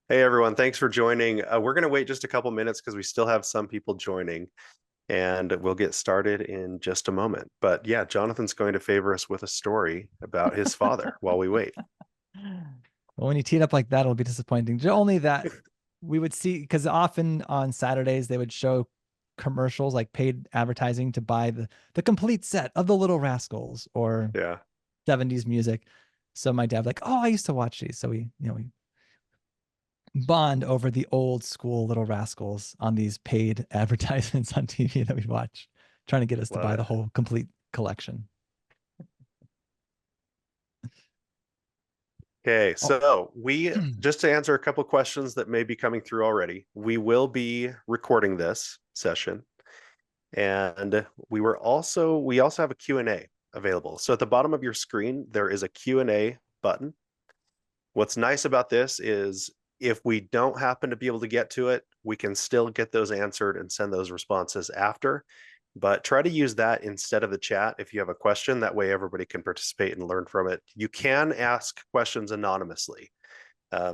Hey everyone, thanks for joining. We're going to wait just a couple minutes because we still have some people joining, and we'll get started in just a moment. But yeah, Jonathan's going to favor us with a story about his father while we wait. Well, when you tee it up like that, it'll be disappointing. Only that we would see, because often on Saturdays they would show commercials like paid advertising to buy the complete set of the Little Rascals or Yeah. 70s music. So my dad like, oh, I used to watch these. So we bond over the old school Little Rascals on these paid advertisements on TV that we watch, trying to get us to Love buy it. the whole complete collection. Okay, Oh, so we just to answer a couple questions that may be coming through already, we will be recording this session, and we also have a Q&A available. So at the bottom of your screen, there is a Q&A button. What's nice about this is if we don't happen to be able to get to it, we can still get those answered and send those responses after. But try to use that instead of the chat if you have a question. That way, everybody can participate and learn from it. You can ask questions anonymously.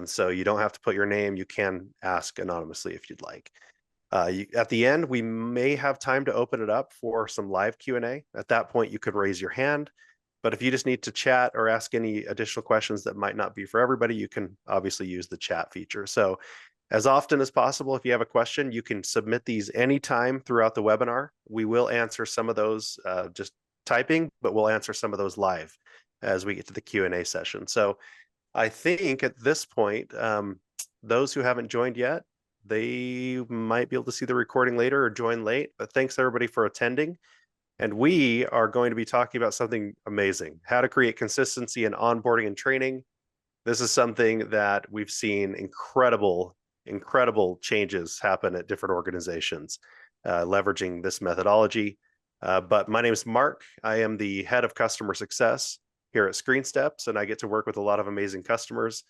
So you don't have to put your name. You can ask anonymously if you'd like. At the end, we may have time to open it up for some live Q&A. At that point, you could raise your hand. But if you just need to chat or ask any additional questions that might not be for everybody, you can obviously use the chat feature. So as often as possible, if you have a question, you can submit these anytime throughout the webinar. We will answer some of those just typing, but we'll answer some of those live as we get to the Q&A session. So I think at this point, those who haven't joined yet, they might be able to see the recording later or join late. But thanks everybody for attending. And we are going to be talking about something amazing, how to create consistency in onboarding and training. This is something that we've seen incredible changes happen at different organizations, leveraging this methodology. But my name is Mark. I am the head of customer success here at ScreenSteps, and I get to work with a lot of amazing customers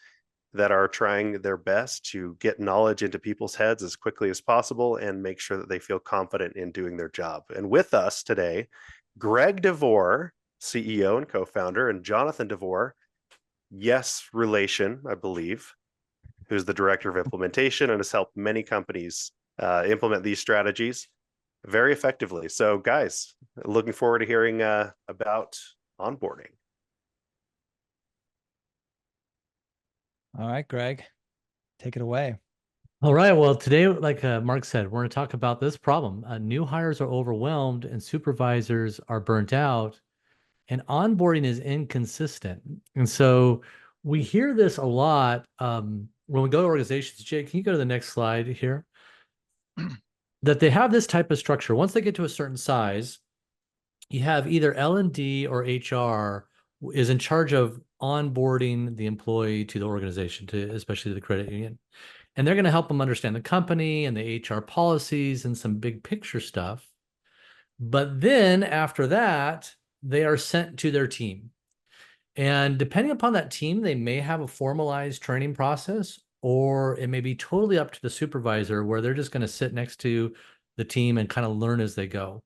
that are trying their best to get knowledge into people's heads as quickly as possible and make sure that they feel confident in doing their job. And with us today, Greg DeVore, CEO and co-founder, and Jonathan DeVore, yes relation, I believe, who's the director of implementation and has helped many companies implement these strategies very effectively. So guys, looking forward to hearing about onboarding. all right, Greg, take it away. All right. Well, today, like Mark said, we're going to talk about this problem. New hires are overwhelmed and supervisors are burnt out, and onboarding is inconsistent. And so we hear this a lot when we go to organizations. Jake, can you go to the next slide here? That they have this type of structure. Once they get to a certain size, you have either L&D or HR is in charge of onboarding the employee to the organization, to especially the credit union. And they're going to help them understand the company and the HR policies and some big picture stuff. But then after that, they are sent to their team. And depending upon that team, they may have a formalized training process, or it may be totally up to the supervisor where they're just going to sit next to the team and kind of learn as they go.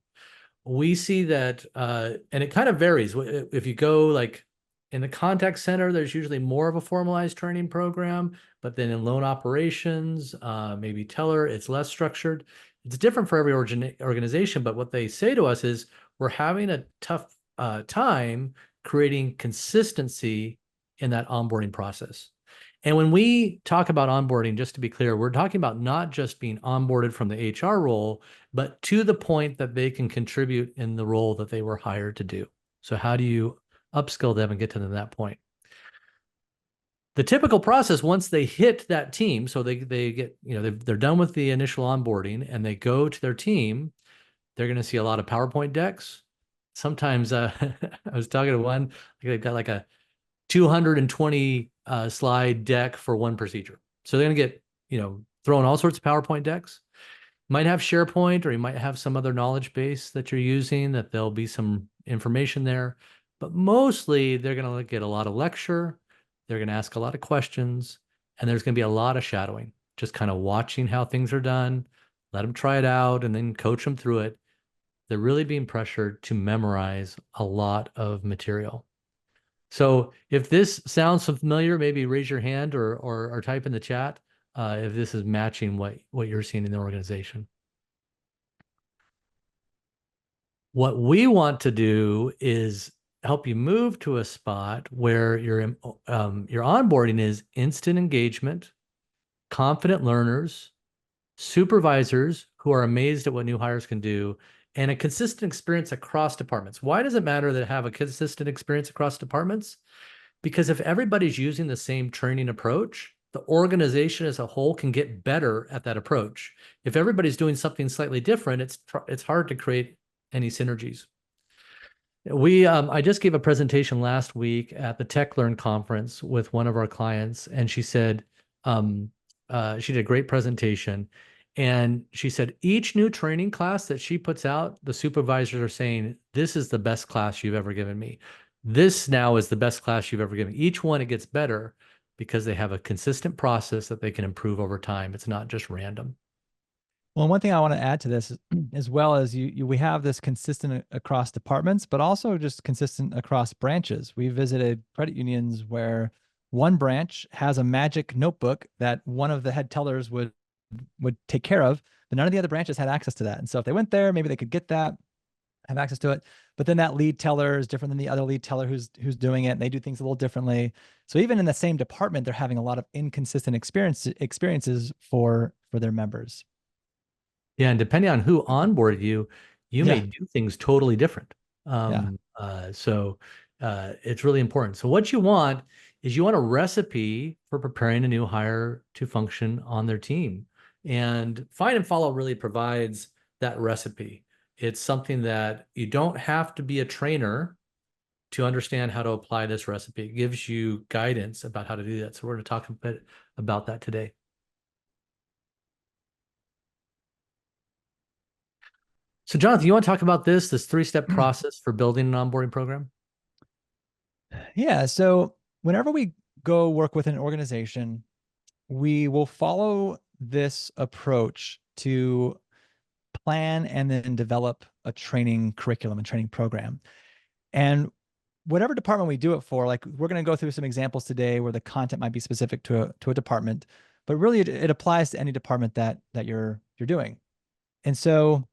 We see that, and it kind of varies. If you go like in the contact center, there's usually more of a formalized training program, but then in loan operations, maybe teller, it's less structured. It's different for every organization, but what they say to us is we're having a tough time creating consistency in that onboarding process. And when we talk about onboarding, just to be clear, we're talking about not just being onboarded from the HR role, but to the point that they can contribute in the role that they were hired to do. So how do you upskill them and get to them that point? The typical process, once they hit that team, so they get, they're done with the initial onboarding and they go to their team, they're going to see a lot of PowerPoint decks. Sometimes I was talking to one, they've got like a 220 slide deck for one procedure. So they're going to get, thrown all sorts of PowerPoint decks. Might have SharePoint, or you might have some other knowledge base that you're using that there'll be some information there. But mostly they're going to get a lot of lecture. They're going to ask a lot of questions, and there's going to be a lot of shadowing, just kind of watching how things are done, let them try it out, and then coach them through it. They're really being pressured to memorize a lot of material. So if this sounds familiar, maybe raise your hand or type in the chat. if this is matching what you're seeing in the organization. What we want to do is help you move to a spot where your onboarding is instant engagement, confident learners, supervisors who are amazed at what new hires can do, and a consistent experience across departments. Why does it matter that have a consistent experience across departments? Because if everybody's using the same training approach, the organization as a whole can get better at that approach. If everybody's doing something slightly different, it's hard to create any synergies. I just gave a presentation last week at the Tech Learn conference with one of our clients, and she said, she did a great presentation. And she said, each new training class that she puts out, the supervisors are saying, this is the best class you've ever given me. This now is the best class you've ever given me. Each one, it gets better because they have a consistent process that they can improve over time. It's not just random. Well, one thing I want to add to this is, as well as we have this consistent across departments, but also just consistent across branches. We visited credit unions where one branch has a magic notebook that one of the head tellers would take care of, but none of the other branches had access to that. And so if they went there, maybe they could get that, have access to it. But then that lead teller is different than the other lead teller who's doing it, and they do things a little differently. So even in the same department, they're having a lot of inconsistent experiences for their members. Yeah, and depending on who onboarded you, may do things totally different. So it's really important. So what you want is you want a recipe for preparing a new hire to function on their team. And Find and Follow really provides that recipe. It's something that you don't have to be a trainer to understand how to apply this recipe. It gives you guidance about how to do that. So we're going to talk a bit about that today. So Jonathan, you want to talk about this three-step process for building an onboarding program? Yeah. So whenever we go work with an organization, we will follow this approach to plan and then develop a training curriculum and training program. And whatever department we do it for, like we're going to go through some examples today where the content might be specific to a department, but really it applies to any department that you're doing. And so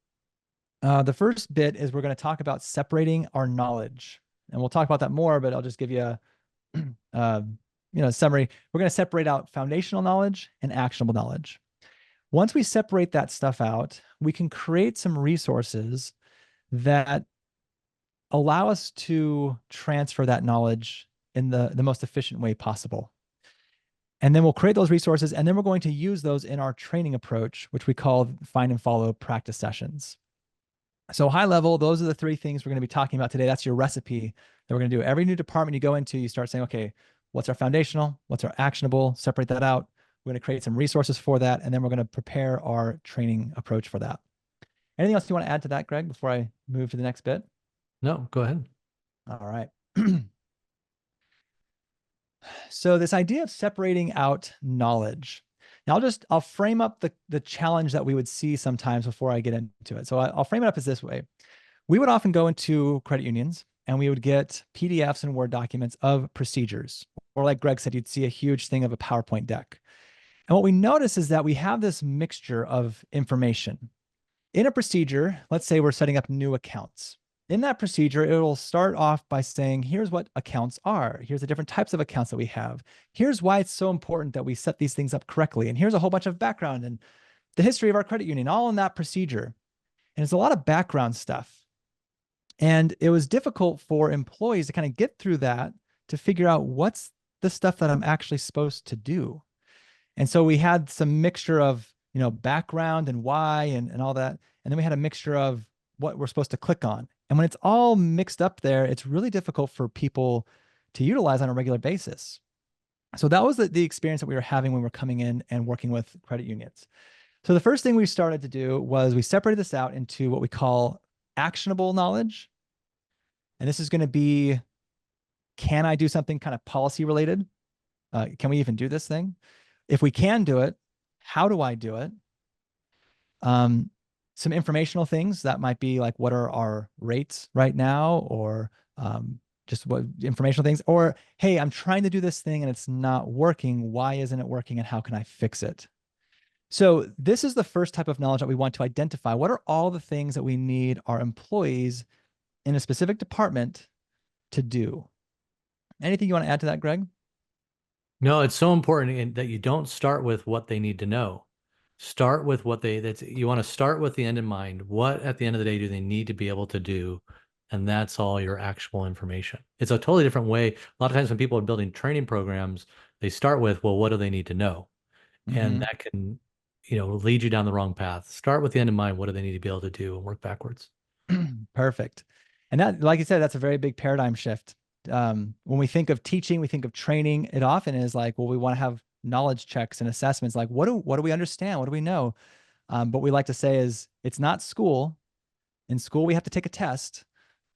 the first bit is we're going to talk about separating our knowledge, and we'll talk about that more, but I'll just give you a summary. We're going to separate out foundational knowledge and actionable knowledge. Once we separate that stuff out, we can create some resources that allow us to transfer that knowledge in the most efficient way possible. And then we'll create those resources, and then we're going to use those in our training approach, which we call Find and Follow practice sessions. So high level, those are the three things we're going to be talking about today. That's your recipe that we're going to do. Every new department you go into, you start saying, okay, what's our foundational? What's our actionable? Separate that out. We're going to create some resources for that, and then we're going to prepare our training approach for that. Anything else you want to add to that, Greg, before I move to the next bit? No, go ahead. All right. So this idea of separating out knowledge. Now I'll frame up the challenge that we would see sometimes before I get into it. So I'll frame it up as this way. We would often go into credit unions and we would get PDFs and Word documents of procedures. Or like Greg said, you'd see a huge thing of a PowerPoint deck. And what we notice is that we have this mixture of information. In a procedure, let's say we're setting up new accounts. In that procedure, it will start off by saying, here's what accounts are. Here's the different types of accounts that we have. Here's why it's so important that we set these things up correctly. And here's a whole bunch of background and the history of our credit union, all in that procedure. And it's a lot of background stuff. And it was difficult for employees to kind of get through that to figure out what's the stuff that I'm actually supposed to do. And so we had some mixture of, background and why and all that. And then we had a mixture of what we're supposed to click on. And when it's all mixed up there, it's really difficult for people to utilize on a regular basis. So that was the experience that we were having when we were coming in and working with credit unions. So the first thing we started to do was we separated this out into what we call actionable knowledge. And this is going to be, can I do something kind of policy related? Can we even do this thing? If we can do it, how do I do it? Some informational things that might be like, what are our rates right now? Or just what informational things, or, hey, I'm trying to do this thing and it's not working. Why isn't it working? And how can I fix it? So this is the first type of knowledge that we want to identify. What are all the things that we need our employees in a specific department to do? Anything you want to add to that, Greg? No, it's so important that you don't start with what they need to know. Start with you want to start with the end in mind. What at the end of the day do they need to be able to do? And that's all your actual information. It's a totally different way. A lot of times when people are building training programs, they start with, well, what do they need to know? And that can, lead you down the wrong path. Start with the end in mind. What do they need to be able to do and work backwards? Perfect. And that, like you said, that's a very big paradigm shift. When we think of teaching, we think of training. It often is like, well, we want to have knowledge checks and assessments. Like, what do we understand? What do we know? But we like to say is it's not school. In school, we have to take a test,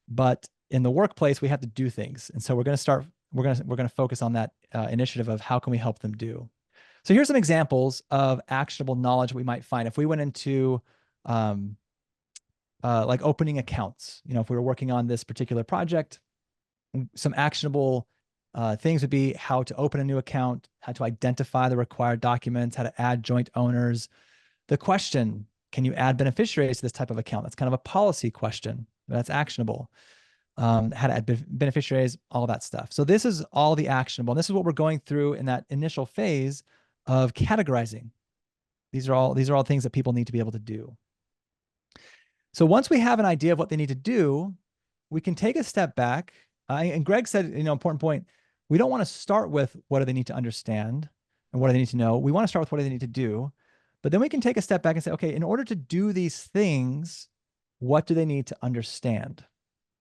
but in the workplace, we have to do things. And so we're going to focus on that initiative of how can we help them do. So here's some examples of actionable knowledge we might find if we went into like opening accounts. If we were working on this particular project, some actionable things would be how to open a new account, how to identify the required documents, how to add joint owners. The question, can you add beneficiaries to this type of account? That's kind of a policy question. That's actionable. How to add beneficiaries, all that stuff. So this is all the actionable. And this is what we're going through in that initial phase of categorizing. These are all things that people need to be able to do. So once we have an idea of what they need to do, we can take a step back. And Greg said, important point, we don't want to start with what do they need to understand and what do they need to know. We want to start with what do they need to do. But then we can take a step back and say, okay, in order to do these things, what do they need to understand?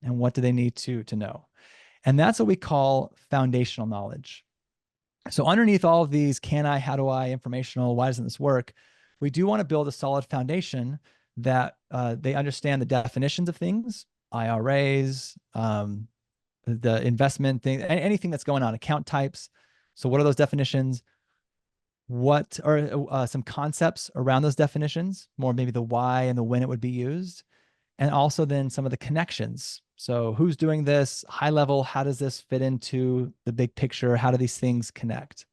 And what do they need to know? And that's what we call foundational knowledge. So underneath all of these, can I, how do I, informational, why doesn't this work? We do want to build a solid foundation that they understand the definitions of things, IRAs, the investment thing, anything that's going on, account types. So what are those definitions? What are some concepts around those definitions? More maybe the why and the when it would be used. And also then some of the connections. So who's doing this? High level, how does this fit into the big picture? How do these things connect?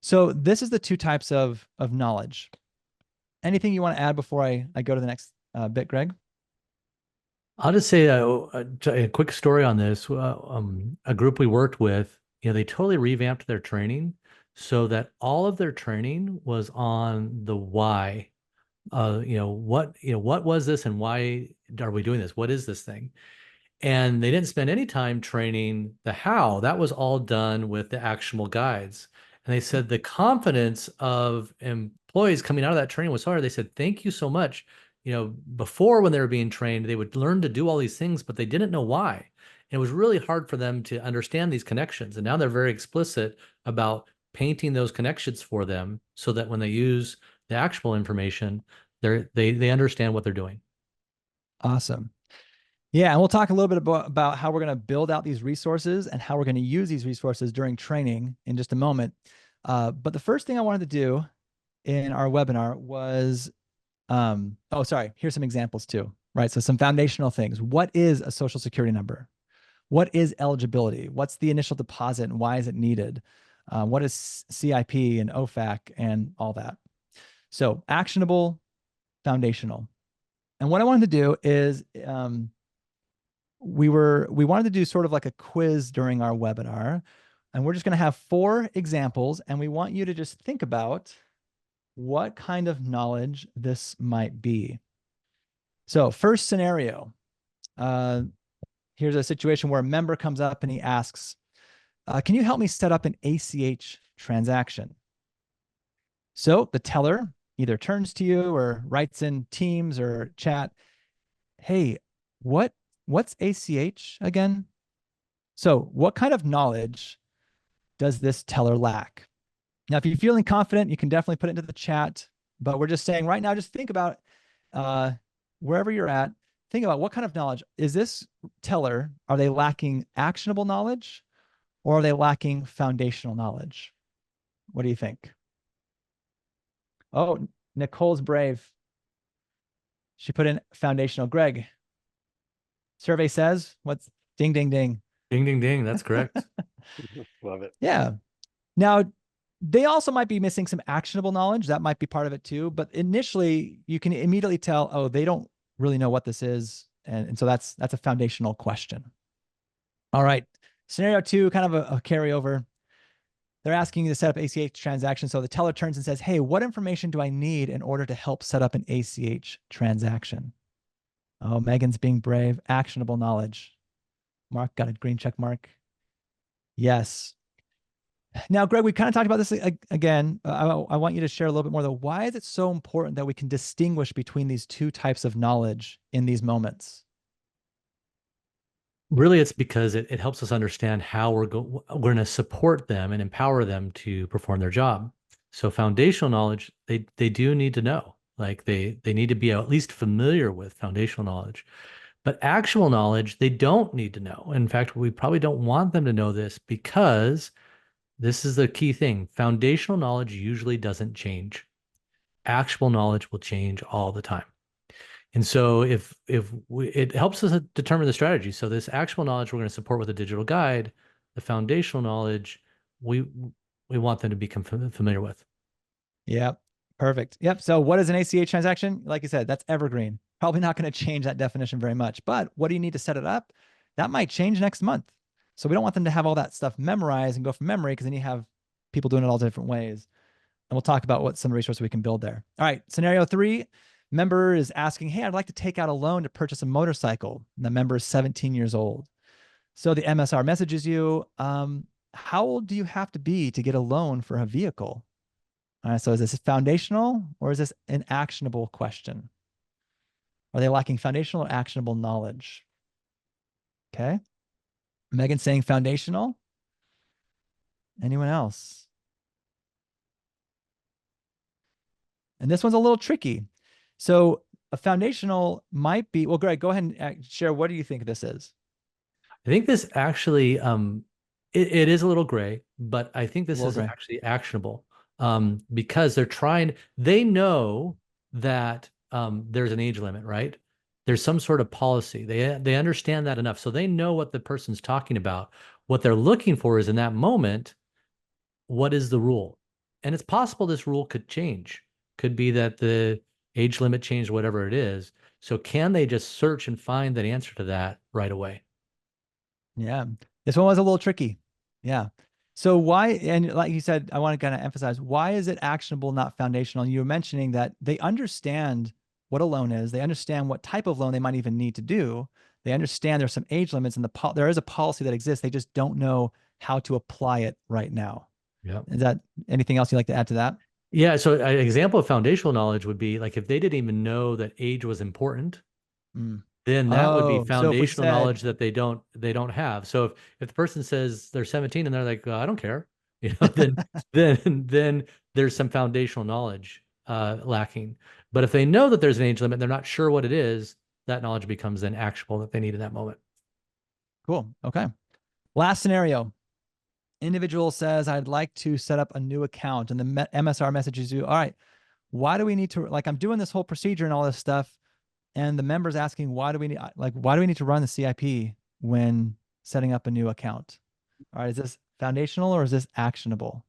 So this is the two types of knowledge. Anything you want to add before I go to the next bit, Greg? I'll just say a quick story on this. A group we worked with, they totally revamped their training so that all of their training was on the why. What was this and why are we doing this? What is this thing? And they didn't spend any time training the how. That was all done with the actionable guides. And they said the confidence of employees coming out of that training was hard. They said, thank you so much. Before when they were being trained, they would learn to do all these things, but they didn't know why. And it was really hard for them to understand these connections. And now they're very explicit about painting those connections for them so that when they use the actual information, they understand what they're doing. Awesome. Yeah, and we'll talk a little bit about how we're going to build out these resources and how we're going to use these resources during training in just a moment. But the first thing I wanted to do in our webinar was, here's some examples too, right? So some foundational things. What is a social security number? What is eligibility? What's the initial deposit and why is it needed? What is CIP and OFAC and all that? So actionable, foundational. And what I wanted to do is, we wanted to do sort of like a quiz during our webinar, and we're just going to have 4 examples, and we want you to just think about what kind of knowledge this might be. So first scenario, here's a situation where a member comes up and he asks, can you help me set up an ACH transaction? So the teller either turns to you or writes in Teams or chat, hey, what's ACH again? So what kind of knowledge does this teller lack? Now, if you're feeling confident, you can definitely put it into the chat, but we're just saying right now, just think about wherever you're at, think about what kind of knowledge is this teller, are they lacking actionable knowledge or are they lacking foundational knowledge? What do you think? Oh, Nicole's brave. She put in foundational. Greg, survey says what's ding, ding, ding. Ding, ding, ding. That's correct. Love it. Yeah. Now, They also might be missing some actionable knowledge. That might be part of it too. But initially, you can immediately tell, oh, they don't really know what this is. And so that's a foundational question. All right. Scenario 2, kind of a carryover. They're asking you to set up ACH transaction. So the teller turns and says, hey, what information do I need in order to help set up an ACH transaction? Oh, Megan's being brave. Actionable knowledge. Mark got a green check mark. Yes. Now, Greg, we kind of talked about this again. I want you to share a little bit more though. Why is it so important that we can distinguish between these two types of knowledge in these moments? Really, it's because it helps us understand how we're going to support them and empower them to perform their job. So foundational knowledge, they do need to know. Like they need to be at least familiar with foundational knowledge. But actual knowledge, they don't need to know. In fact, we probably don't want them to know this because this is the key thing. Foundational knowledge usually doesn't change. Actual knowledge will change all the time. And so it helps us determine the strategy. So this actual knowledge we're going to support with a digital guide, the foundational knowledge we want them to become familiar with. Yep. Perfect. Yep. So what is an ACH transaction? Like you said, that's evergreen. Probably not going to change that definition very much. But what do you need to set it up? That might change next month. So we don't want them to have all that stuff memorized and go from memory, because then you have people doing it all different ways. And we'll talk about what some resources we can build there. All right. Scenario 3, member is asking, hey, I'd like to take out a loan to purchase a motorcycle. And the member is 17 years old. So the MSR messages you, how old do you have to be to get a loan for a vehicle? All right. So is this foundational or is this an actionable question? Are they lacking foundational or actionable knowledge? Okay. Megan saying foundational. Anyone else? And this one's a little tricky. So a foundational might be, well, Greg, go ahead and share. What do you think this is? I think this actually, it is a little gray, but I think this is Gray. actually actionable because they know that there's an age limit, right? There's some sort of policy. They understand that enough. So they know what the person's talking about. What they're looking for is in that moment, what is the rule? And it's possible this rule could change. Could be that the age limit changed, whatever it is. So can they just search and find that answer to that right away? Yeah. This one was a little tricky. Yeah. So why, and like you said, I want to kind of emphasize, why is it actionable, not foundational? And you were mentioning that they understand what a loan is. They understand what type of loan they might even need to do. They understand there's some age limits and there is a policy that exists. They just don't know how to apply it right now. Yeah. Is that anything else you'd like to add to that? Yeah. So an example of foundational knowledge would be like if they didn't even know that age was important, then that would be So if we foundational said, knowledge that they don't have. So if the person says they're 17 and they're like, I don't care, then there's some foundational knowledge lacking. But if they know that there's an age limit, they're not sure what it is, that knowledge becomes then actionable that they need in that moment. cool. Okay. Last scenario. Individual says, I'd like to set up a new account, and the MSR messages you, all right, why do we need to, like, I'm doing this whole procedure and all this stuff, and the member's asking, why do we need to run the CIP when setting up a new account? All right, is this foundational or is this actionable?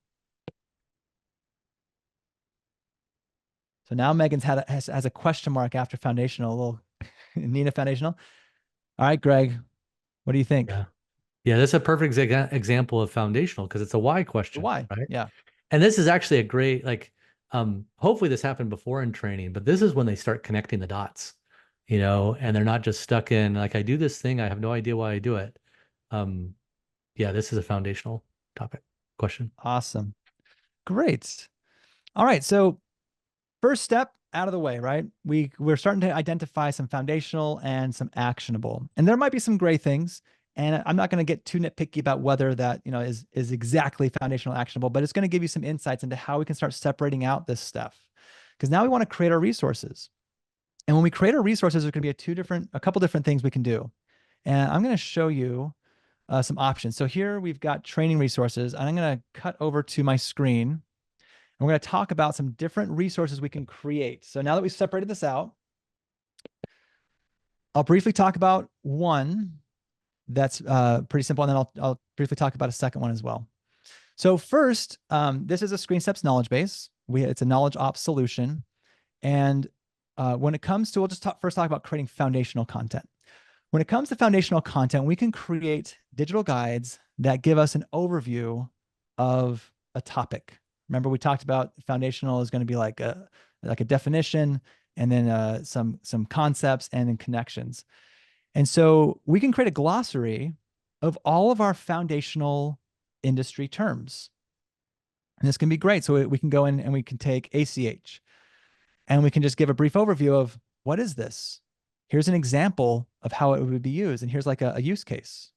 So now Megan's has a question mark after foundational, a little Nina foundational. All right, Greg, what do you think? Yeah, that's a perfect example of foundational because it's a why question. Why? Right? Yeah. And this is actually a great, hopefully this happened before in training, but this is when they start connecting the dots, and they're not just stuck in like, I do this thing, I have no idea why I do it. Yeah, this is a foundational topic question. Awesome. Great. All right. So first step out of the way, right? We're starting to identify some foundational and some actionable, and there might be some gray things. And I'm not going to get too nitpicky about whether that, is exactly foundational actionable, but it's going to give you some insights into how we can start separating out this stuff. Because now we want to create our resources. And when we create our resources, there's going to be a couple different things we can do. And I'm going to show you some options. So here we've got training resources, and I'm going to cut over to my screen. And we're going to talk about some different resources we can create. So now that we've separated this out, I'll briefly talk about one that's pretty simple, and then I'll briefly talk about a second one as well. So first, this is a ScreenSteps knowledge base. It's a knowledge ops solution. And when it comes to, we'll just first talk about creating foundational content. When it comes to foundational content, we can create digital guides that give us an overview of a topic. Remember, we talked about foundational is going to be like a definition, and then some concepts and then connections. And so we can create a glossary of all of our foundational industry terms. And this can be great. So we can go in and we can take ACH and we can just give a brief overview of what is this? Here's an example of how it would be used. And here's like a use case.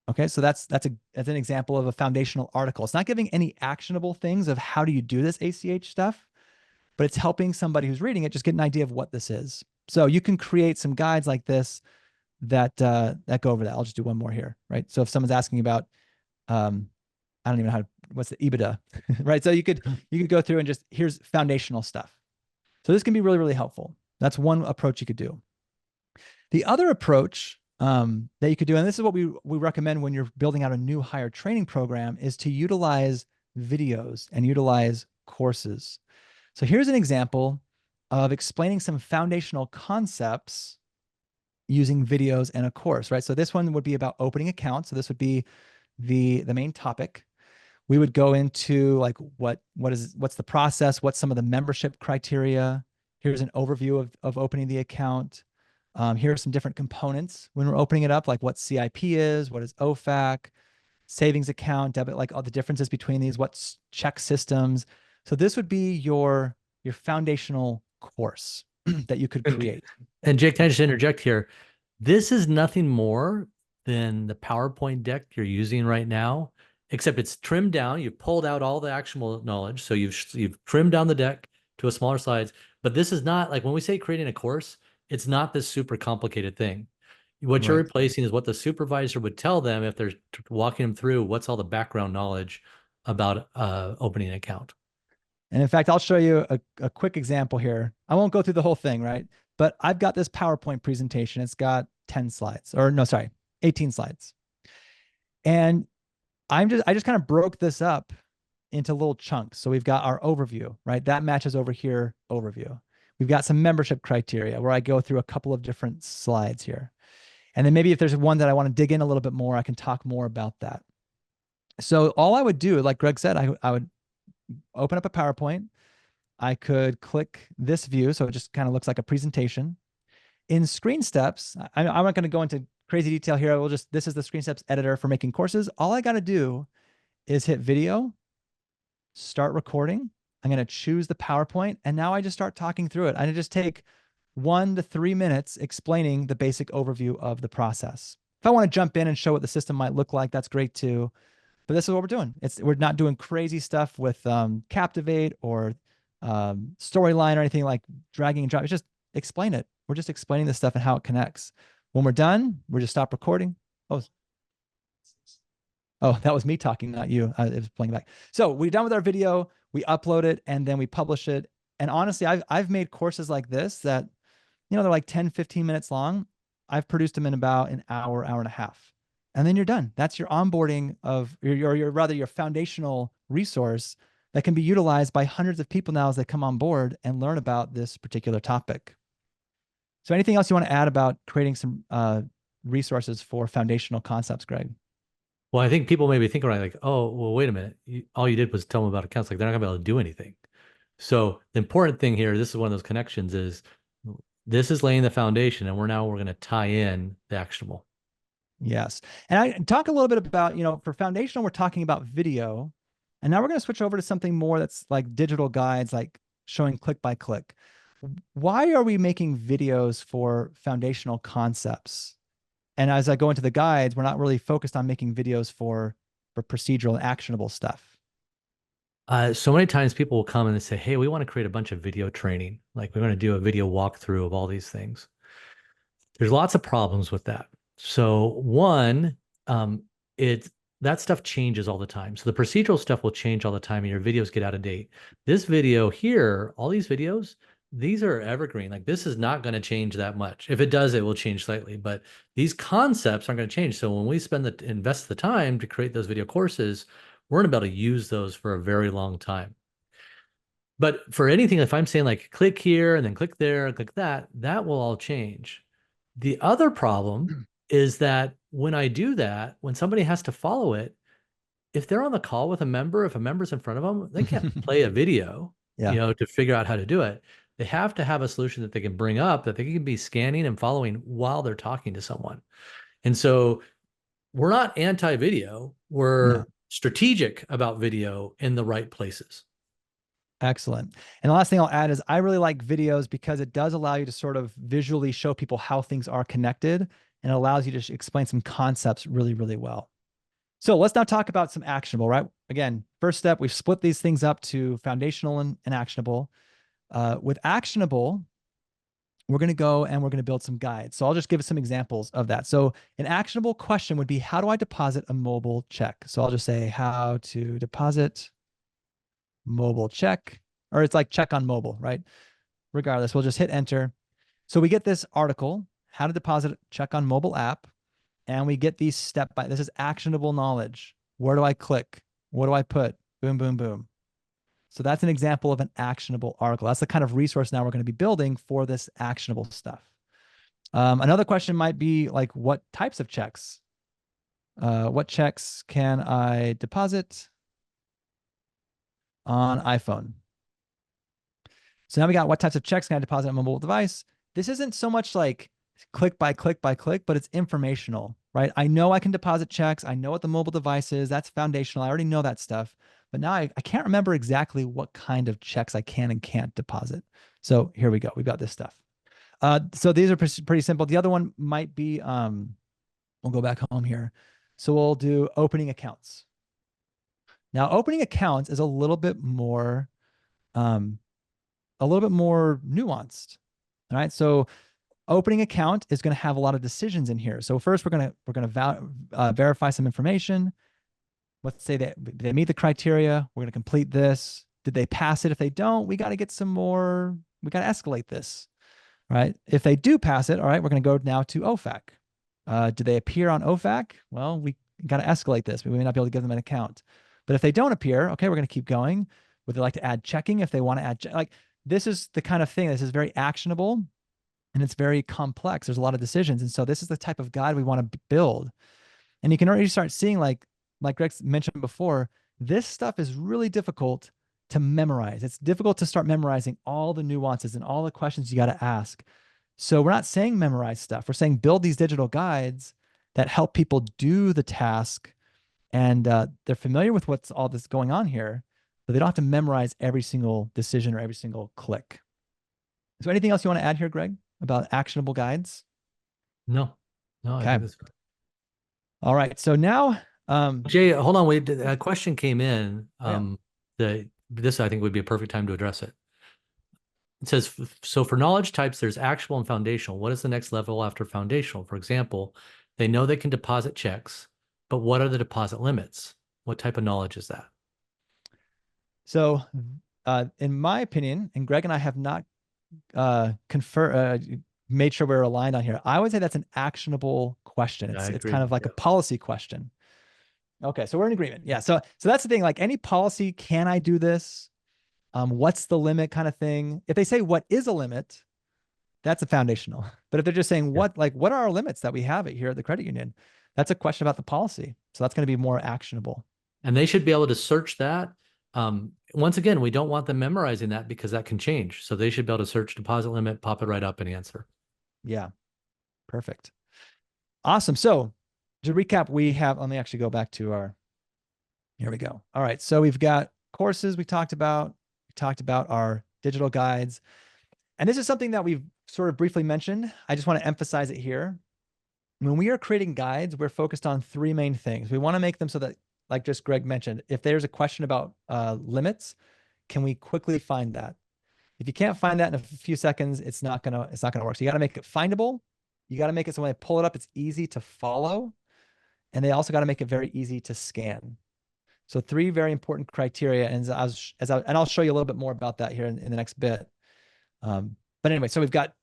Okay, so that's an example of a foundational article. It's not giving any actionable things of how do you do this ACH stuff, but it's helping somebody who's reading it just get an idea of what this is. So you can create some guides like this that go over that. I'll just do one more here, right? So if someone's asking about, I don't even know what's the EBITDA, right? So you could go through and just, here's foundational stuff. So this can be really, really helpful. That's one approach you could do. The other approach that you could do, and this is what we recommend when you're building out a new hire training program, is to utilize videos and utilize courses. So here's an example of explaining some foundational concepts using videos and a course, right? So this one would be about opening accounts. So this would be the main topic. We would go into like what's the process, what's some of the membership criteria. Here's an overview of opening the account. Here are some different components when we're opening it up, like what CIP is, what is OFAC, savings account, debit, like all the differences between these, what's check systems. So this would be your foundational course that you could create. And Jake, can I just interject here? This is nothing more than the PowerPoint deck you're using right now, except it's trimmed down. You pulled out all the actual knowledge. So you've trimmed down the deck to a smaller slides, but this is not like when we say creating a course, it's not this super complicated thing. What you're replacing is what the supervisor would tell them if they're walking them through what's all the background knowledge about opening an account. And in fact, I'll show you a quick example here. I won't go through the whole thing, right? But I've got this PowerPoint presentation. It's got 10 slides, or no, sorry, 18 slides. And I just kind of broke this up into little chunks. So we've got our overview, right? That matches over here, overview. We've got some membership criteria where I go through a couple of different slides here. And then maybe if there's one that I want to dig in a little bit more, I can talk more about that. So all I would do, like Greg said, I would open up a PowerPoint. I could click this view. So it just kind of looks like a presentation. In ScreenSteps, I'm not going to go into crazy detail here. This is the ScreenSteps editor for making courses. All I got to do is hit video, start recording. I'm going to choose the PowerPoint, and now I just start talking through it. I just take 1 to 3 minutes explaining the basic overview of the process. If I want to jump in and show what the system might look like, that's great too. But this is what we're doing. We're not doing crazy stuff with Captivate or Storyline or anything like dragging and dropping. It's just explain it. We're just explaining this stuff and how it connects. When we're done, we're just stop recording. Oh, that was me talking, not you. It was playing back. So we're done with our video. We upload it and then we publish it. And honestly, I've made courses like this that, they're like 10, 15 minutes long. I've produced them in about an hour, hour and a half. And then you're done. That's your onboarding of your foundational resource that can be utilized by hundreds of people now as they come on board and learn about this particular topic. So anything else you want to add about creating some resources for foundational concepts, Greg? Well, I think people may be thinking like, oh, well, wait a minute. All you did was tell them about accounts. Like they're not gonna be able to do anything. So the important thing here, this is one of those connections, is this is laying the foundation, and we're going to tie in the actionable. Yes. And I talk a little bit about, for foundational, we're talking about video, and now we're going to switch over to something more that's like digital guides, like showing click by click. Why are we making videos for foundational concepts? And as I go into the guides, we're not really focused on making videos for procedural and actionable stuff. So many times people will come and they say, hey, we want to create a bunch of video training. Like we're going to do a video walkthrough of all these things. There's lots of problems with that. So one, that stuff changes all the time. So the procedural stuff will change all the time and your videos get out of date. This video here, all these videos, these are evergreen. Like this is not going to change that much. If it does, it will change slightly, but these concepts aren't going to change. So when we invest the time to create those video courses, we're going to be able to use those for a very long time. But for anything, if I'm saying like click here and then click there and click that, that will all change. The other problem is that when I do that, when somebody has to follow it, if they're on the call with a member, if a member's in front of them, they can't play a video, Yeah. to figure out how to do it. They have to have a solution that they can bring up that they can be scanning and following while they're talking to someone. And so we're not anti-video. We're No. strategic about video in the right places. Excellent. And the last thing I'll add is I really like videos because it does allow you to sort of visually show people how things are connected, and it allows you to explain some concepts really, really well. So let's now talk about some actionable, right? Again, first step, we've split these things up to foundational and actionable. With actionable, we're going to go and we're going to build some guides. So I'll just give some examples of that. So an actionable question would be, how do I deposit a mobile check? So I'll just say how to deposit mobile check, or it's like check on mobile, right? Regardless, we'll just hit enter. So we get this article, how to deposit check on mobile app. And we get these this is actionable knowledge. Where do I click? What do I put? Boom, boom, boom. So that's an example of an actionable article. That's the kind of resource now we're going to be building for this actionable stuff. Another question might be like, what types of checks? What checks can I deposit on iPhone? So now we got what types of checks can I deposit on a mobile device? This isn't so much like click by click by click, but it's informational, right? I know I can deposit checks. I know what the mobile device is. That's foundational. I already know that stuff. But now I can't remember exactly what kind of checks I can and can't deposit. So here we go. We've got this stuff. So these are pretty simple. The other one might be, we'll go back home here. So we'll do opening accounts. Now, opening accounts is a little bit more nuanced. All right. So opening account is going to have a lot of decisions in here. So first we're going to verify some information. Let's say that they meet the criteria. We're going to complete this. Did they pass it? If they don't, we got to get some more, we got to escalate this, right? If they do pass it, all right, we're going to go now to OFAC. Do they appear on OFAC? Well, we got to escalate this. We may not be able to give them an account. But if they don't appear, okay, we're going to keep going. Would they like to add checking? If they want to add, like, this is the kind of thing, this is very actionable and it's very complex. There's a lot of decisions. And so this is the type of guide we want to build. And you can already start seeing, like Greg mentioned before, this stuff is really difficult to memorize. It's difficult to start memorizing all the nuances and all the questions you got to ask. So we're not saying memorize stuff. We're saying build these digital guides that help people do the task, and they're familiar with what's all this going on here, but they don't have to memorize every single decision or every single click. Is there anything else you want to add here, Greg, about actionable guides? No, Okay. I think that's good. All right. So now, Jay, hold on, wait. A question came in. Yeah. This I think would be a perfect time to address it. It says, so for knowledge types, there's actual and foundational. What is the next level after foundational? For example, they know they can deposit checks, but what are the deposit limits? What type of knowledge is that? So in my opinion, and Greg and I have not made sure we're aligned on here, I would say that's an actionable question. It's kind of like a policy question. Okay, so we're in agreement. Yeah, so that's the thing. Like, any policy, can I do this? What's the limit kind of thing? If they say what is a limit, that's a foundational. But if they're just saying what are our limits that we have it here at the credit union, that's a question about the policy. So that's going to be more actionable. And they should be able to search that. Once again, we don't want them memorizing that because that can change. So they should be able to search deposit limit, pop it right up and answer. Yeah, perfect. Awesome. So to recap, let me actually go back to here we go. All right. So we've got courses we talked about our digital guides. And this is something that we've sort of briefly mentioned. I just want to emphasize it here. When we are creating guides, we're focused on three main things. We want to make them so that, like just Greg mentioned, if there's a question about limits, can we quickly find that? If you can't find that in a few seconds, it's not gonna work. So you got to make it findable. You got to make it so when I pull it up, it's easy to follow. And they also got to make it very easy to scan. So three very important criteria. And I'll show you a little bit more about that here in the next bit. But anyway, so we've got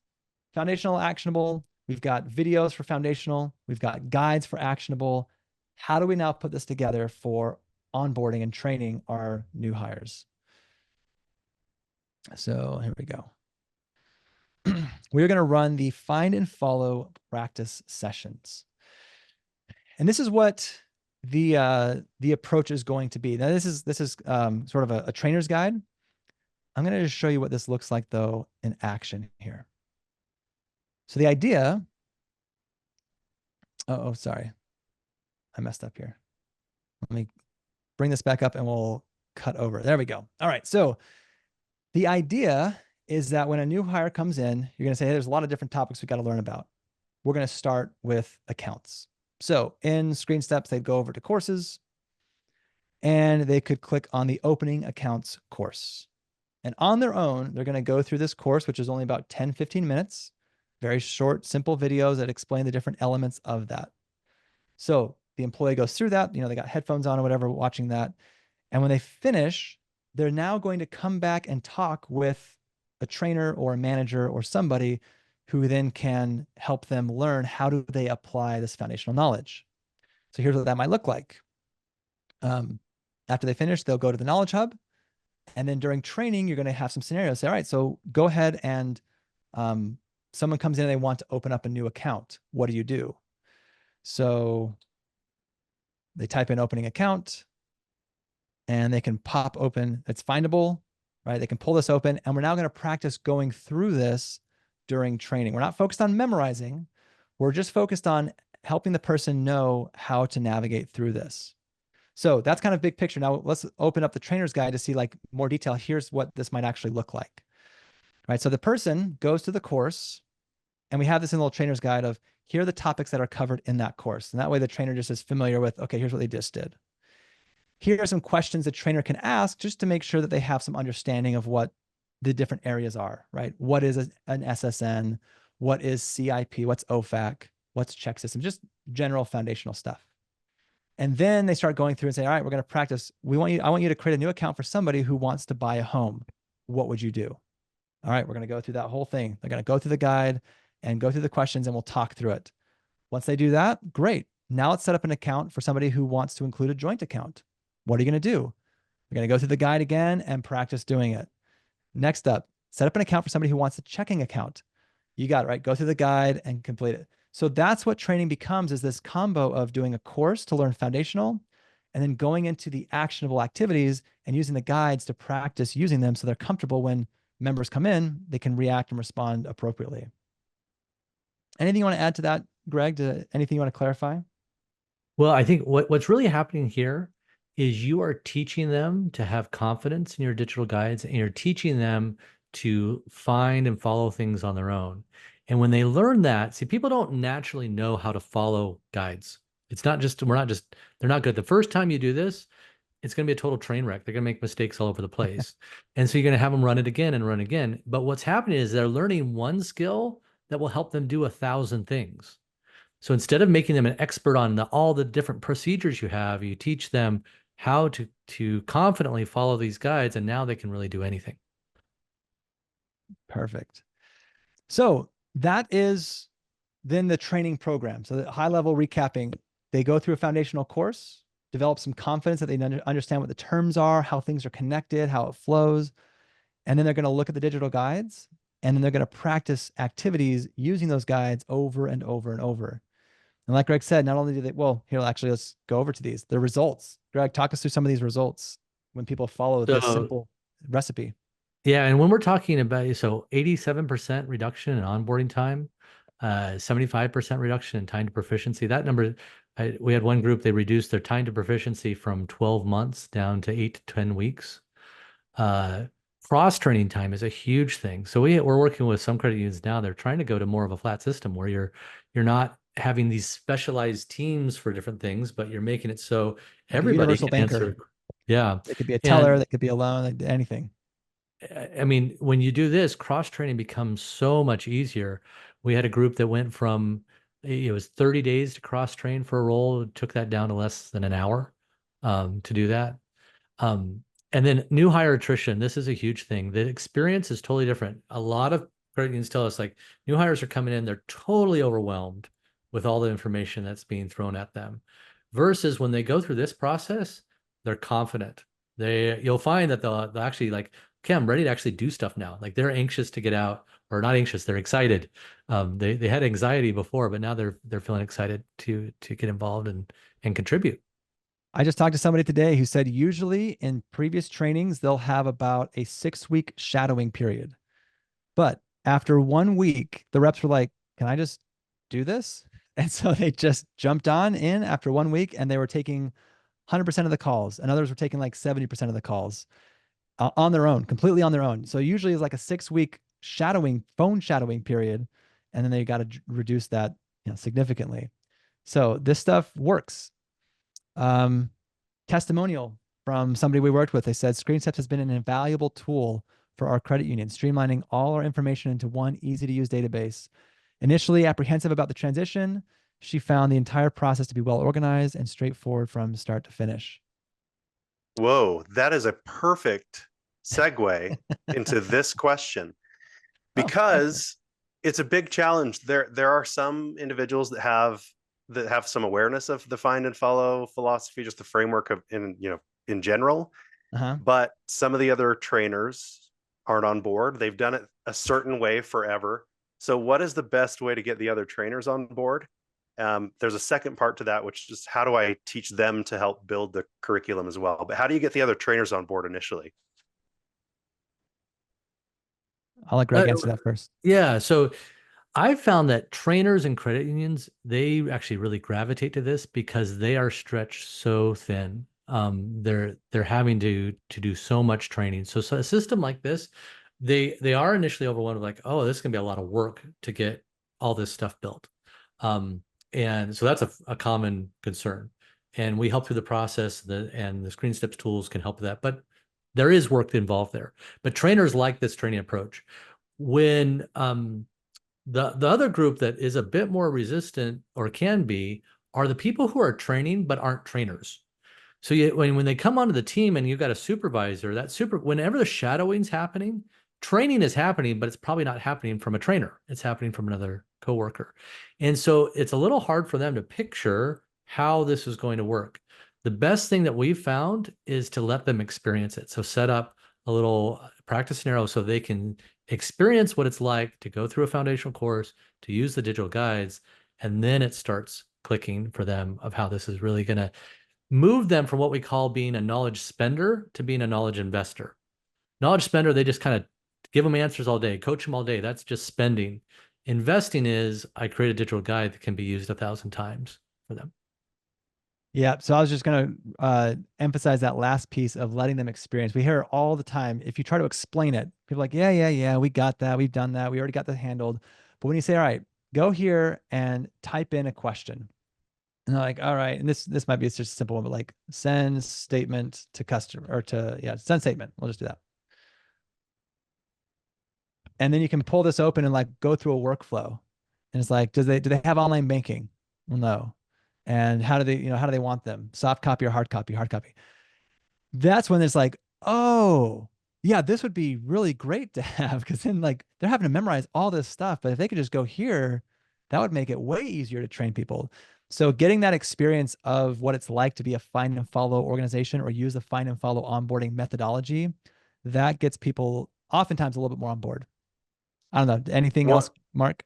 foundational, actionable. We've got videos for foundational. We've got guides for actionable. How do we now put this together for onboarding and training our new hires. So here we go. We're going to run the find and follow practice sessions. And this is what the approach is going to be. Now, this is sort of a trainer's guide. I'm going to just show you what this looks like, though, in action here. So the idea, oh, sorry. I messed up here. Let me bring this back up and we'll cut over. There we go. All right. So the idea is that when a new hire comes in, you're going to say, hey, there's a lot of different topics we got to learn about. We're going to start with accounts. So in ScreenSteps, they'd go over to courses and they could click on the opening accounts course. And on their own, they're going to go through this course, which is only about 10, 15 minutes, very short, simple videos that explain the different elements of that. So the employee goes through that, they got headphones on or whatever, watching that. And when they finish, they're now going to come back and talk with a trainer or a manager or somebody who then can help them learn how do they apply this foundational knowledge. So here's what that might look like. After they finish, they'll go to the Knowledge Hub. And then during training, you're going to have some scenarios. Say, all right, so go ahead and someone comes in and they want to open up a new account. What do you do? So they type in opening account and they can pop open. It's findable, right? They can pull this open, and we're now going to practice going through this during training. We're not focused on memorizing. We're just focused on helping the person know how to navigate through this. So that's kind of big picture. Now let's open up the trainer's guide to see like more detail. Here's what this might actually look like, right? So the person goes to the course and we have this in the little trainer's guide of here are the topics that are covered in that course. And that way the trainer just is familiar with, okay, here's what they just did. Here are some questions the trainer can ask just to make sure that they have some understanding of what the different areas are, right? What is an SSN? What is CIP? What's OFAC? What's check system? Just general foundational stuff. And then they start going through and say, all right, we're going to practice. I want you to create a new account for somebody who wants to buy a home. What would you do? All right, we're going to go through that whole thing. They're going to go through the guide and go through the questions and we'll talk through it. Once they do that, great. Now let's set up an account for somebody who wants to include a joint account. What are you going to do? We're going to go through the guide again and practice doing it. Next up, set up an account for somebody who wants a checking account. You got it, right? Go through the guide and complete it. So that's what training becomes, is this combo of doing a course to learn foundational and then going into the actionable activities and using the guides to practice using them so they're comfortable when members come in, they can react and respond appropriately. Anything you want to add to that, Greg? Anything you want to clarify? Well, I think what's really happening here is you are teaching them to have confidence in your digital guides, and you're teaching them to find and follow things on their own. And when they learn that, see, people don't naturally know how to follow guides. It's not just, they're not good. The first time you do this, it's going to be a total train wreck. They're going to make mistakes all over the place. And so you're going to have them run it again and run again. But what's happening is they're learning one skill that will help them do 1,000 things. So instead of making them an expert on all the different procedures you have, you teach them how to confidently follow these guides, and now they can really do anything. Perfect. So that is then the training program. So the high level recapping, they go through a foundational course, develop some confidence that they understand what the terms are, how things are connected, how it flows. And then they're going to look at the digital guides, and then they're going to practice activities using those guides over and over and over. And like Greg said, not only do they, well, here, actually, let's go over to these. The results. Greg, talk us through some of these results when people follow this simple recipe. Yeah, and when we're talking about, so 87% reduction in onboarding time, 75% reduction in time to proficiency. That number, we had one group, they reduced their time to proficiency from 12 months down to 8 to 10 weeks. Cross-training time is a huge thing. So we're working with some credit unions now. They're trying to go to more of a flat system where you're not having these specialized teams for different things, but you're making it so everybody can answer. Yeah. It could be a teller, that could be a loan, anything. I mean, when you do this, cross-training becomes so much easier. We had a group that went from, it was 30 days to cross-train for a role, took that down to less than an hour to do that. And then new hire attrition, this is a huge thing. The experience is totally different. A lot of credit unions tell us, like, new hires are coming in, they're totally overwhelmed with all the information that's being thrown at them. Versus when they go through this process, They're confident. You'll find that they'll actually like, okay, I'm ready to actually do stuff now. Like they're anxious to get out, or not anxious, they're excited. They had anxiety before, but now they're feeling excited to get involved and contribute. I just talked to somebody today who said usually in previous trainings, they'll have about a 6-week shadowing period. But after 1 week, the reps were like, can I just do this? And so they just jumped in after 1 week, and they were taking 100% of the calls, and others were taking like 70% of the calls on their own, completely on their own. So usually it's like a 6-week phone shadowing period. And then they got to reduce that, significantly. So this stuff works. Testimonial from somebody we worked with. They said ScreenSteps has been an invaluable tool for our credit union, streamlining all our information into one easy to use database. Initially apprehensive about the transition, she found the entire process to be well organized and straightforward from start to finish. Whoa, that is a perfect segue into this question, because it's a big challenge. There are some individuals that have some awareness of the find and follow philosophy, just the framework of in general. But some of the other trainers aren't on board. They've done it a certain way forever. So what is the best way to get the other trainers on board? There's a second part to that, which is how do I teach them to help build the curriculum as well? But how do you get the other trainers on board initially? I'll let Greg answer that first. Yeah. So I found that trainers and credit unions, they actually really gravitate to this because they are stretched so thin. They're having to do so much training. So a system like this, they are initially overwhelmed, like, oh, this is gonna be a lot of work to get all this stuff built. And so that's a common concern. And we help through the process, and the ScreenSteps tools can help with that. But there is work involved there. But trainers like this training approach. When the other group that is a bit more resistant, or can be, are the people who are training but aren't trainers. So when they come onto the team and you've got a supervisor, whenever the shadowing's happening, training is happening, but it's probably not happening from a trainer. It's happening from another coworker. And so it's a little hard for them to picture how this is going to work. The best thing that we've found is to let them experience it. So set up a little practice scenario so they can experience what it's like to go through a foundational course, to use the digital guides, and then it starts clicking for them of how this is really going to move them from what we call being a knowledge spender to being a knowledge investor. Knowledge spender, they just kind of give them answers all day, coach them all day. That's just spending. Investing is, I create a digital guide that can be used 1,000 times for them. Yeah. So I was just going to emphasize that last piece of letting them experience. We hear it all the time. If you try to explain it, people are like, yeah, we got that. We've done that. We already got that handled. But when you say, all right, go here and type in a question. And they're like, all right. And this might be just a simple one, but like send statement to customer, or send statement. We'll just do that. And then you can pull this open and like go through a workflow. And it's like, do they have online banking? Well, no. And how do they want them? Soft copy or hard copy? Hard copy. That's when it's like, oh, yeah, this would be really great to have, because then like they're having to memorize all this stuff. But if they could just go here, that would make it way easier to train people. So getting that experience of what it's like to be a find and follow organization, or use the find and follow onboarding methodology, that gets people oftentimes a little bit more on board. I don't know. Anything else, Mark?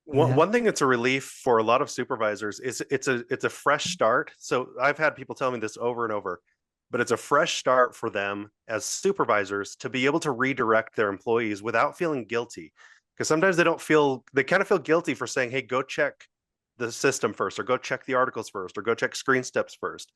One thing that's a relief for a lot of supervisors is it's a fresh start. So I've had people tell me this over and over, but it's a fresh start for them as supervisors to be able to redirect their employees without feeling guilty. Because sometimes they kind of feel guilty for saying, hey, go check the system first, or go check the articles first, or go check ScreenSteps first.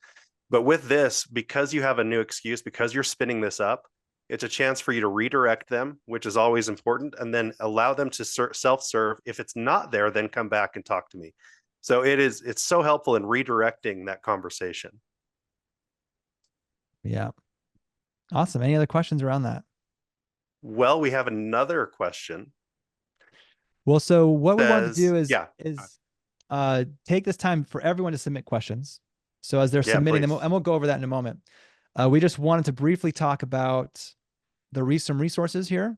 But with this, because you have a new excuse, because you're spinning this up, it's a chance for you to redirect them, which is always important, and then allow them to self-serve. If it's not there, then come back and talk to me. So it's so helpful in redirecting that conversation. Yeah. Awesome. Any other questions around that? Well, we have another question. Well, so what we want to do is take this time for everyone to submit questions. So as they're submitting them, and we'll go over that in a moment. We just wanted to briefly talk about some resources here.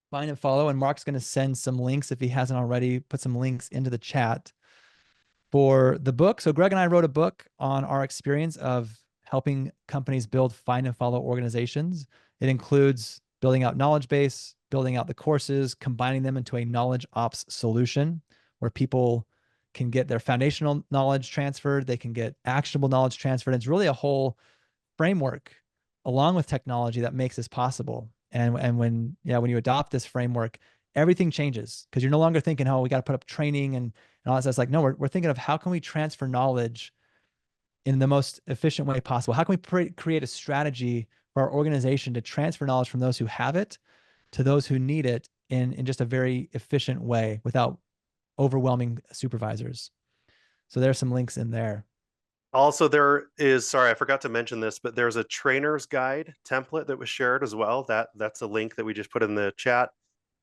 Find and follow, and Mark's going to send some links if he hasn't already. Put some links into the chat for the book. So Greg and I wrote a book on our experience of helping companies build, find, and follow organizations. It includes building out knowledge base, building out the courses, combining them into a knowledge ops solution where people can get their foundational knowledge transferred, they can get actionable knowledge transferred. And it's really a whole framework along with technology that makes this possible. And when you adopt this framework, everything changes because you're no longer thinking, oh, we got to put up training and all that stuff. It's like, no, we're thinking of how can we transfer knowledge in the most efficient way possible? How can we create a strategy for our organization to transfer knowledge from those who have it to those who need it in just a very efficient way without overwhelming supervisors? So there's some links in there. Also, there is, sorry, I forgot to mention this, but there's a trainer's guide template that was shared as well. That's a link that we just put in the chat.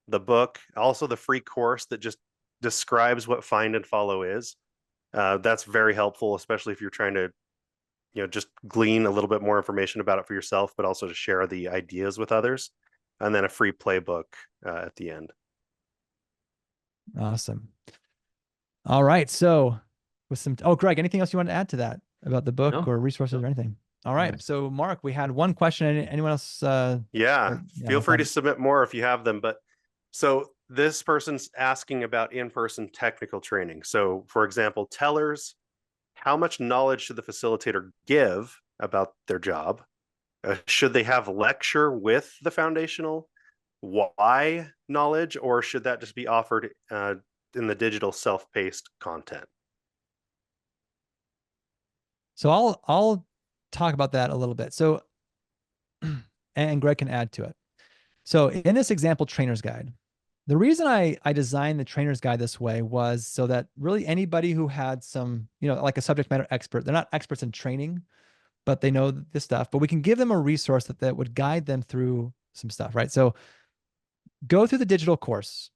The book, also the free course that just describes what find and follow is. That's very helpful, especially if you're trying to, just glean a little bit more information about it for yourself, but also to share the ideas with others. And then a free playbook at the end. Awesome. All right. So with some, Greg, anything else you want to add to that about the book or resources or anything? All right. Yeah. So Mark, we had one question. Anyone else? Feel free to submit more if you have them. But so this person's asking about in-person technical training. So for example, tellers, how much knowledge should the facilitator give about their job? Should they have lecture with the foundational why knowledge, or should that just be offered in the digital self-paced content? So I'll talk about that a little bit. So, and Greg can add to it. So in this example trainer's guide, the reason I designed the trainer's guide this way was so that really anybody who had some, like a subject matter expert, they're not experts in training, but they know this stuff, but we can give them a resource that would guide them through some stuff, right? So go through the digital course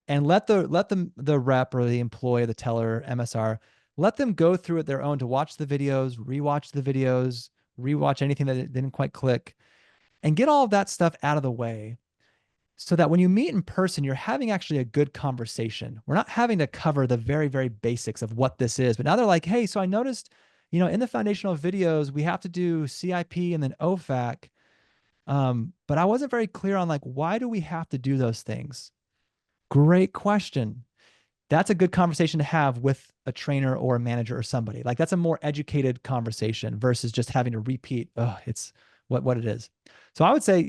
and let the rep or the employee, the teller, MSR, let them go through it their own to watch the videos, rewatch the videos, rewatch anything that didn't quite click, and get all of that stuff out of the way so that when you meet in person, you're having actually a good conversation. We're not having to cover the very, very basics of what this is, but now they're like, hey, so I noticed, in the foundational videos, we have to do CIP and then OFAC. But I wasn't very clear on why do we have to do those things? Great question. That's a good conversation to have with a trainer or a manager or somebody. That's a more educated conversation versus just having to repeat, it's what it is. So I would say,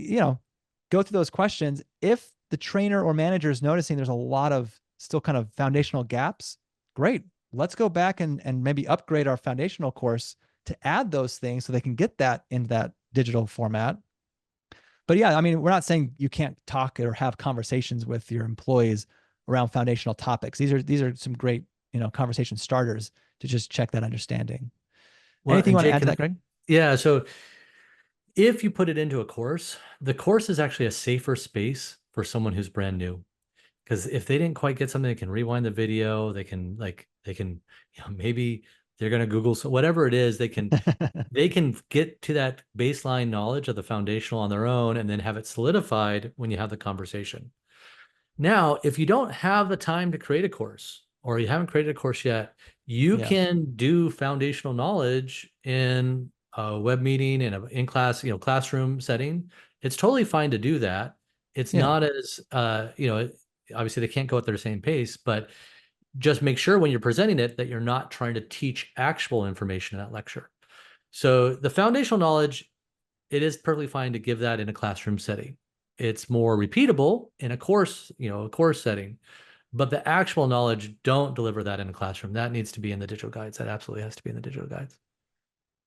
go through those questions. If the trainer or manager is noticing there's a lot of still kind of foundational gaps, great. Let's go back and maybe upgrade our foundational course to add those things so they can get that into that digital format. But yeah, I mean, we're not saying you can't talk or have conversations with your employees around foundational topics. These are some great, conversation starters to just check that understanding. Anything you want to add to that, Greg? Yeah. So if you put it into a course, the course is actually a safer space for someone who's brand new. Because if they didn't quite get something, they can rewind the video. They can maybe they're going to Google, so whatever it is, they can get to that baseline knowledge of the foundational on their own and then have it solidified when you have the conversation. Now, if you don't have the time to create a course or you haven't created a course yet, you can do foundational knowledge in a web meeting in an in-class, classroom setting. It's totally fine to do that. It's not as, obviously they can't go at their same pace, but just make sure when you're presenting it that you're not trying to teach actual information in that lecture. So the foundational knowledge, it is perfectly fine to give that in a classroom setting. It's more repeatable in a course, a course setting, but the actual knowledge, don't deliver that in a classroom. That needs to be in the digital guides. That absolutely has to be in the digital guides.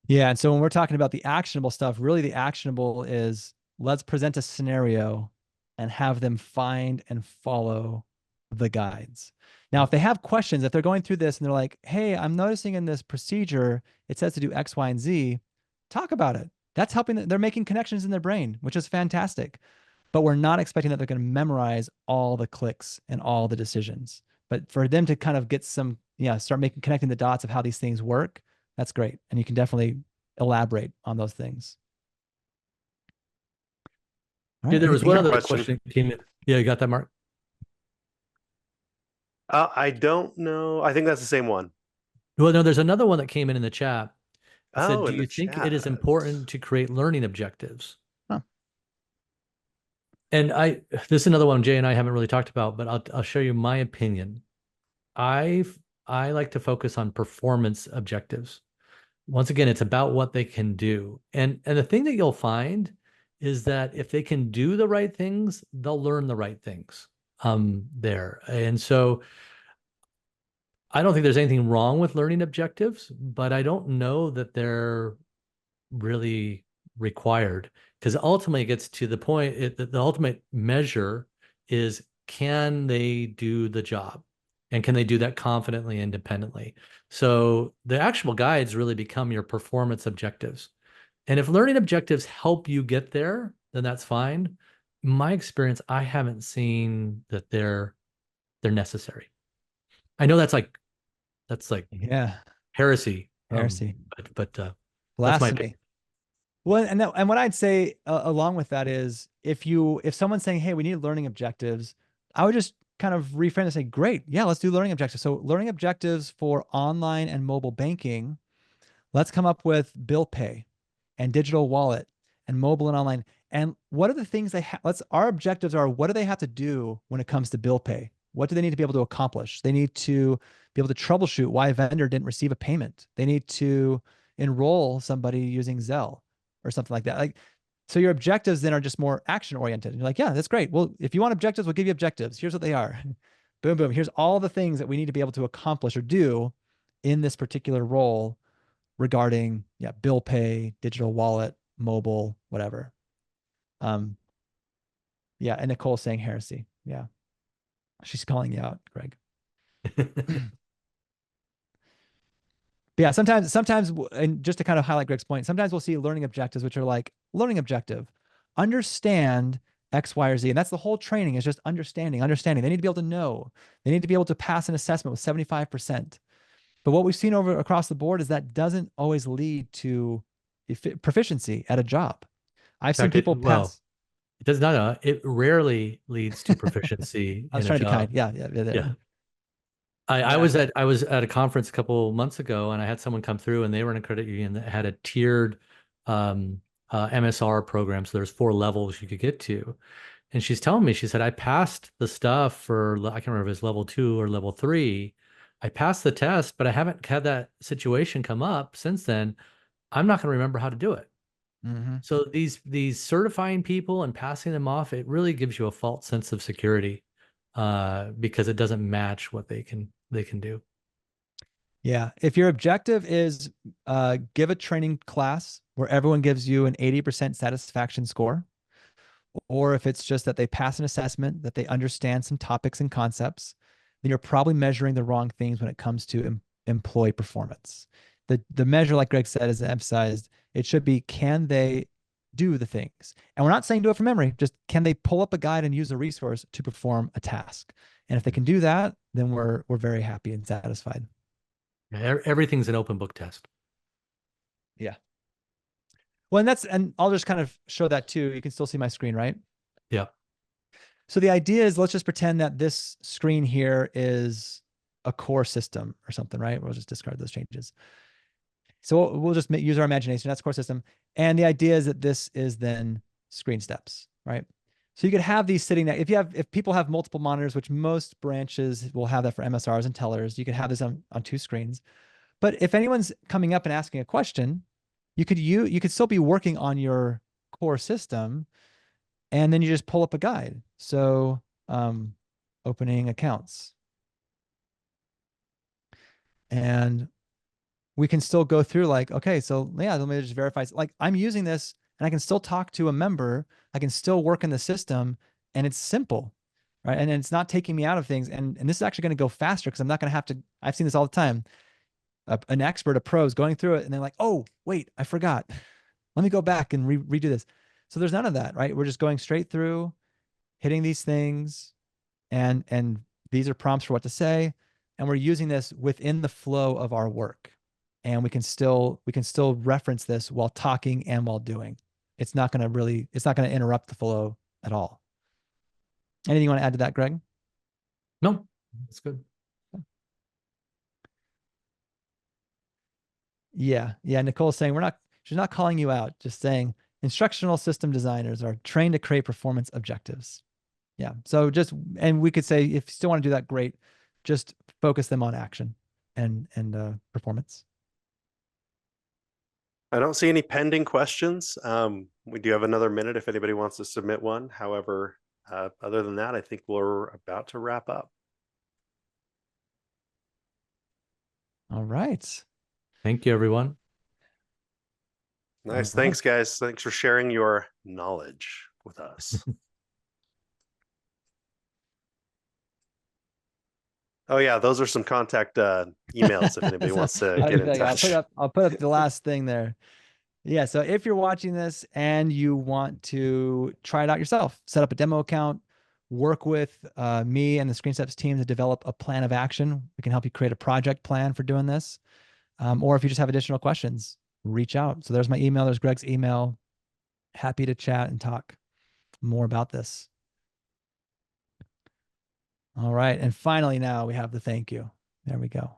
Yeah. And so when we're talking about the actionable stuff, really the actionable is let's present a scenario and have them find and follow the guides. Now, if they have questions, if they're going through this and they're like, hey, I'm noticing in this procedure, it says to do X, Y, and Z, talk about it. That's helping. They're making connections in their brain, which is fantastic. But we're not expecting that they're going to memorize all the clicks and all the decisions. But for them to kind of get some, start connecting the dots of how these things work, that's great. And you can definitely elaborate on those things. Right, there was one other question that came in. Yeah, you got that, Mark? I don't know. I think that's the same one. Well, no, there's another one that came in the chat. It said, Oh, do in the you think it is chat. important to create learning objectives? Huh. And this is another one Jay and I haven't really talked about, but I'll show you my opinion. I I like to focus on performance objectives. Once again, it's about what they can do. And the thing that you'll find is that if they can do the right things, they'll learn the right things there. And so I don't think there's anything wrong with learning objectives, but I don't know that they're really required because ultimately it gets to the point, the ultimate measure is, can they do the job? And can they do that confidently, independently? So the actual guides really become your performance objectives. And if learning objectives help you get there, then that's fine. In my experience, I haven't seen that they're necessary. I know that's like Yeah. heresy. Heresy. But that's my opinion. Blasphemy. Well, and what I'd say along with that is if someone's saying, "Hey, we need learning objectives," I would just kind of reframe and say, "Great, yeah, let's do learning objectives." So learning objectives for online and mobile banking. Let's come up with bill pay and digital wallet and mobile and online. And what are the things our objectives are, what do they have to do when it comes to bill pay? What do they need to be able to accomplish? They need to be able to troubleshoot why a vendor didn't receive a payment. They need to enroll somebody using Zelle or something like that. Like, so your objectives then are just more action oriented. You're like, yeah, that's great. Well, if you want objectives, we'll give you objectives. Here's what they are. Boom, boom. Here's all the things that we need to be able to accomplish or do in this particular role regarding bill pay, digital wallet, mobile, whatever. And Nicole's saying heresy. Yeah, she's calling you out, Greg. Yeah, sometimes, and just to kind of highlight Greg's point, sometimes we'll see learning objectives, which are like learning objective, understand X, Y, or Z. And that's the whole training, is just understanding. They need to be able to know. They need to be able to pass an assessment with 75%. But what we've seen across the board is that doesn't always lead to proficiency at a job. I've seen people pass. It does not. It rarely leads to proficiency I was in a trying to be kind. job. Yeah. I was at a conference a couple months ago, and I had someone come through, and they were in a credit union that had a tiered MSR program. So there's 4 levels you could get to. And she's telling me, she said, I passed the stuff for, I can't remember if it's level 2 or level 3. I passed the test, but I haven't had that situation come up since then. I'm not going to remember how to do it. Mm-hmm. So these certifying people and passing them off, it really gives you a false sense of security because it doesn't match what they can do. Yeah. If your objective is give a training class where everyone gives you an 80% satisfaction score, or if it's just that they pass an assessment, that they understand some topics and concepts, then you're probably measuring the wrong things when it comes to employee performance. The measure, like Greg said, is emphasized. It should be, can they do the things? And we're not saying do it from memory, just can they pull up a guide and use a resource to perform a task? And if they can do that, then we're very happy and satisfied. Yeah, everything's an open book test. Yeah. Well, and I'll just kind of show that too. You can still see my screen, right? Yeah. So the idea is, let's just pretend that this screen here is a core system or something, right? We'll just discard those changes. So we'll just use our imagination. That's core system. And the idea is that this is then ScreenSteps, right? So you could have these sitting there. If people have multiple monitors, which most branches will have that for MSRs and tellers, you could have this on 2 screens. But if anyone's coming up and asking a question, you could still be working on your core system, and then you just pull up a guide. So opening accounts. And we can still go through like, okay, so yeah, let me just verify. Like, I'm using this and I can still talk to a member. I can still work in the system, and it's simple, right? And it's not taking me out of things. And this is actually going to go faster because I'm not going to have to, I've seen this all the time. An expert, a pro is going through it and they're like, oh, wait, I forgot. Let me go back and redo this. So there's none of that, right? We're just going straight through, hitting these things, and these are prompts for what to say. And we're using this within the flow of our work. And we can still reference this while talking and while doing. It's not going to interrupt the flow at all. Anything you want to add to that, Greg? No, that's good. Yeah. Yeah. Nicole's saying she's not calling you out, just saying instructional system designers are trained to create performance objectives. Yeah. So and we could say if you still want to do that, great. Just focus them on action and performance. I don't see any pending questions. We do have another minute if anybody wants to submit one. However, other than that, I think we're about to wrap up. All right. Thank you, everyone. Nice. All right. Thanks, guys. Thanks for sharing your knowledge with us. Oh yeah, those are some contact emails if anybody wants to get in touch. I'll put up the last thing there. Yeah. So if you're watching this and you want to try it out yourself, set up a demo account, work with me and the ScreenSteps team to develop a plan of action. We can help you create a project plan for doing this. Or if you just have additional questions, reach out. So there's my email. There's Greg's email. Happy to chat and talk more about this. All right. And finally, now we have the thank you. There we go.